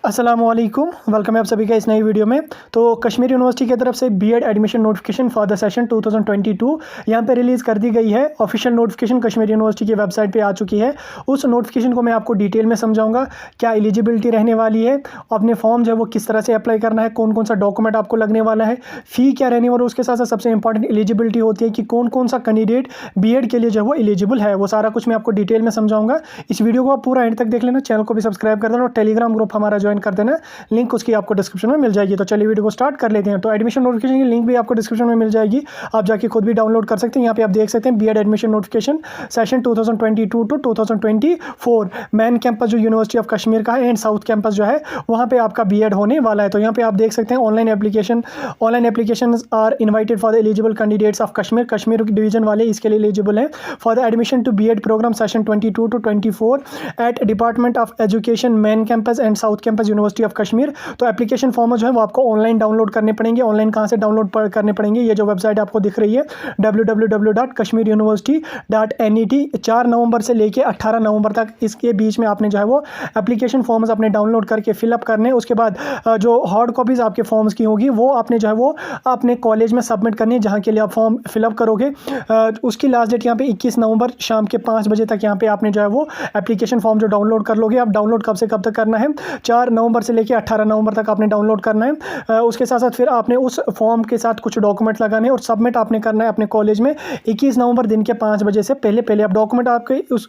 अस्सलामुअलैकुम, वेलकम है आप सभी का इस नई वीडियो में। तो कश्मीर यूनिवर्सिटी की तरफ से BEd admission notification for the session 2022 यहाँ पे रिलीज़ कर दी गई है। ऑफिशियल नोटिफिकेशन कश्मीर यूनिवर्सिटी की वेबसाइट पे आ चुकी है। उस नोटिफिकेशन को मैं आपको डिटेल में समझाऊंगा, क्या एलिजिबिलिटी रहने वाली है, अपने फॉर्म जो है वो किस तरह से अप्लाई करना है, कौन कौन सा डॉक्यूमेंट आपको लगने वाला है, फ़ी क्या रहने वाला है, उसके साथ साथ सबसे इंपॉर्टेंट एलिजिबिलिटी होती है कि कौन कौन सा कैंडिडेट बीएड के लिए जो है वो एलिजिबल है। वो सारा कुछ मैं आपको डिटेल में समझाऊंगा। इस वीडियो को आप पूरा एंड तक देख लेना, चैनल को भी सब्सक्राइब कर देना और टेलीग्राम ग्रुप हमारा ज्वाइन कर देना, लिंक उसकी आपको डिस्क्रिप्शन में मिल जाएगी। तो चलिए वीडियो को स्टार्ट कर लेते हैं। तो एडमिशन नोटिफिकेशन की लिंक भी आपको डिस्क्रिप्शन में मिल जाएगी, आप जाके खुद भी डाउनलोड कर सकते हैं। यहाँ पे आप देख सकते हैं BEd admission notification session 2022 to 2024 main campus जो यूनिवर्सिटी ऑफ कश्मीर का है एंड साउथ कैंपस जो है वहाँ पे आपका बीएड होने वाला है। तो यहाँ पे आप देख सकते हैं online application are invited for the eligible candidates of Kashmir division वाले इसके लिए एलिजिबल है for the admission to BEd programme session 22 to 24 at department of education main campus and south campus university of Kashmir. तो एप्लीकेशन फॉर्म जो है वो आपको online download करने पड़ेंगे। ऑनलाइन कहाँ से डाउनलोड करने पड़ेंगे, ये जो वेबसाइट आपको दिख रही है www.kashmiruniversity.net 4 नवंबर से लेके 18 नवंबर तक इसके बीच में आपने जो है वो एप्लीकेशन फॉर्म्स अपने डाउनलोड करके फिलअप करने। उसके बाद जो हार्ड कॉपीज़ आपके फॉर्म्स की होगी वो आपने जो है वो अपने कॉलेज में सबमिट करनी है जहाँ के लिए आप फॉर्म फिलअप करोगे। उसकी लास्ट डेट यहाँ पे 21 नवंबर शाम के 5 बजे तक यहाँ पे आपने जो है वो एप्लीकेशन फॉर्म जो डाउनलोड कर लोगे। आप डाउनलोड कब से कब तक करना है, 4 नवंबर से लेकर 18 नवंबर तक आपने डाउनलोड करना है। उसके साथ साथ फिर आपने उस फॉर्म के साथ कुछ डॉक्यूमेंट लगाने और सबमिट आपने करना है अपने कॉलेज में 21 नवंबर दिन के 5 बजे से पहले आप डॉक्यूमेंट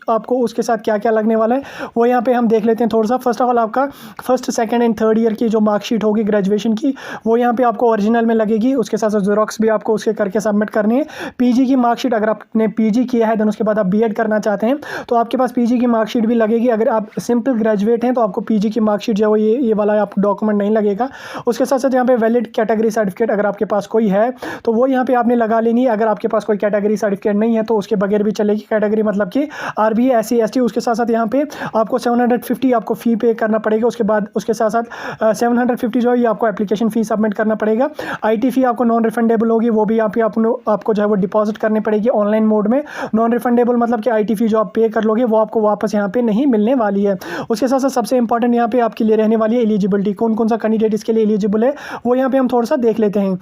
आपको उसके साथ क्या क्या लगने वाला है वो यहाँ पे हम देख लेते हैं थोड़ा सा। फर्स्ट ऑफ ऑल आपका first second and third year की जो मार्कशीट होगी ग्रेजुएशन की वो यहाँ पे आपको ओरिजिनल में लगेगी। उसके साथ साथ ज़ेरॉक्स भी आपको उसके करके सबमिट करनी है। पीजी की मार्कशीट, अगर आपने पीजी किया है देन उसके बाद आप बीएड करना चाहते हैं तो आपके पास पीजी की मार्कशीट भी लगेगी। अगर आप सिंपल ग्रेजुएट हैं तो आपको पीजी की मार्कशीट जो है वो ये वाला आप डॉक्यूमेंट नहीं लगेगा। उसके साथ साथ यहाँ पे वैलिड कैटेगरी सर्टिफिकेट अगर आपके पास कोई है तो वो यहाँ पे आपने लगा लेनी है। अगर आपके पास कोई कैटेगरी सर्टिफिकेट नहीं है तो उसके बगैर भी चलेगी। कैटेगरी मतलब कि आरबी, एससी, एसटी। उसके साथ साथ यहाँ पे आपको 750 आपको फ़ी पे करना पड़ेगा। उसके बाद उसके साथ साथ 750 जो है ये आपको एप्लीकेशन फ़ी सबमिट करना पड़ेगा। आईटी फ़ी आपको नॉन रिफंडेबल होगी, वो भी आपको जो है वो डिपॉजिट करनी पड़ेगी ऑनलाइन मोड में। नॉन रिफंडेबल मतलब कि आईटी फ़ी जो आप पे कर लोगे वो आपको वापस यहाँ पे नहीं मिलने वाली है। उसके साथ साथ सबसे इंपॉर्टेंट यहाँ पे आपके लिए रहने वाली है एलिजिबिलिटी, कौन कौन सा कैंडिडेट इसके लिए एलिजिबल है वो यहाँ पे हम थोड़ा सा देख लेते हैं।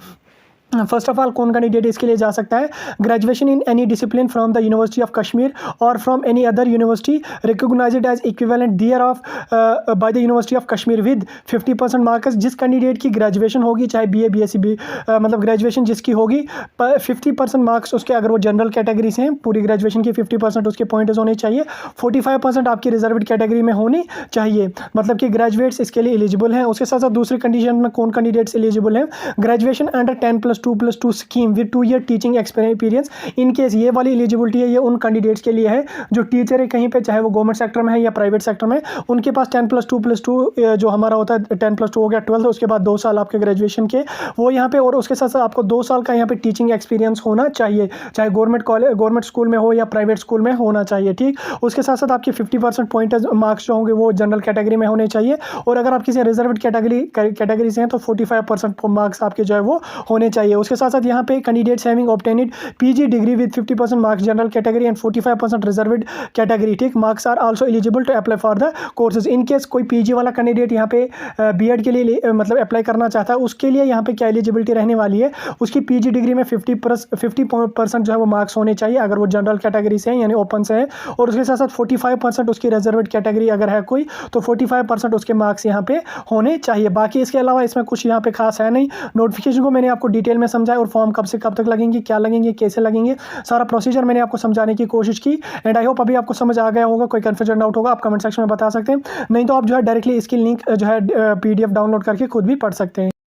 फर्स्ट ऑफ ऑल कौन कैंडिडेट इसके लिए जा सकता है, graduation in any discipline from the university of Kashmir और from any other university recognised as equivalent there of by the university of Kashmir with 50% marks. जिस कैंडिडेट की ग्रेजुएशन होगी, चाहे बीए बीएससी भी मतलब ग्रेजुएशन जिसकी होगी 50% मार्क्स उसके, अगर वो जनरल कैटेगरी से हैं पूरी ग्रेजुएशन की 50% उसके पॉइंट्स होने चाहिए। 45% आपकी रिजर्व्ड कैटेगरी में होनी चाहिए, मतलब कि ग्रेजुएट्स इसके लिए एलिजिबल हैं। उसके साथ साथ दूसरी कंडीशन में कौन कैंडिडेट्स एलिजिबल हैं, graduation under 10+2+2 scheme with 2 year teaching experience. In case ये वाली एलिजिबिलिटी है ये उन कैंडिडेट्स के लिए है जो टीचर है कहीं पे, चाहे वो गवर्नमेंट सेक्टर में है या प्राइवेट सेक्टर में, उनके पास 10+2+2 जो हमारा होता है 10+2 हो गया 12, उसके बाद 2 साल आपके ग्रेजुएशन के वो यहाँ पे, और उसके साथ साथ आपको 2 साल का यहाँ पे टीचिंग एक्सपीरियंस होना चाहिए, चाहे गवर्नमेंट स्कूल में हो या प्राइवेट स्कूल में होना चाहिए। ठीक, उसके साथ साथ आपके 50% पॉइंट मार्क्स जो होंगे वो जनरल कैटेगरी में होने चाहिए, और अगर आप किसी रिजर्व्ड कैटेगरी से हैं तो 45% मार्क्स आपके जो है वो होने चाहिए। उसके साथ साथ यहाँ पे candidates having obtained PG degree with 50% marks general category and 45% reserved category. ठीक, marks are also eligible to apply for the courses. In case कोई पीजी वाला कैंडिडेट यहाँ पे बीएड के लिए मतलब अप्लाई करना चाहता है, उसके लिए यहाँ पे क्या एलिजिबिलिटी रहने वाली है, उसकी पीजी डिग्री में 50% जो है वो मार्क्स होने चाहिए अगर वो जनरल कैटेगरी से है यानी ओपन से है, और उसके साथ साथ 45% उसकी रिजर्व्ड कैटेगरी अगर है कोई तो 45% उसके मार्क्स यहाँ पे होने चाहिए। बाकी इसके अलावा इसमें कुछ यहाँ पे खास है नहीं। नोटिफिकेशन को मैंने आपको डिटेल में समझाया और फॉर्म कब से कब तक लगेंगे, क्या लगेंगे, कैसे लगेंगे, सारा प्रोसीजर मैंने आपको समझाने की कोशिश की एंड आई होप अभी आपको समझ आ गया होगा। कोई कंफ्यूजन डाउट होगा आप कमेंट सेक्शन में बता सकते हैं, नहीं तो आप जो है डायरेक्टली इसकी लिंक जो है पीडीएफ डाउनलोड करके खुद भी पढ़ सकते हैं।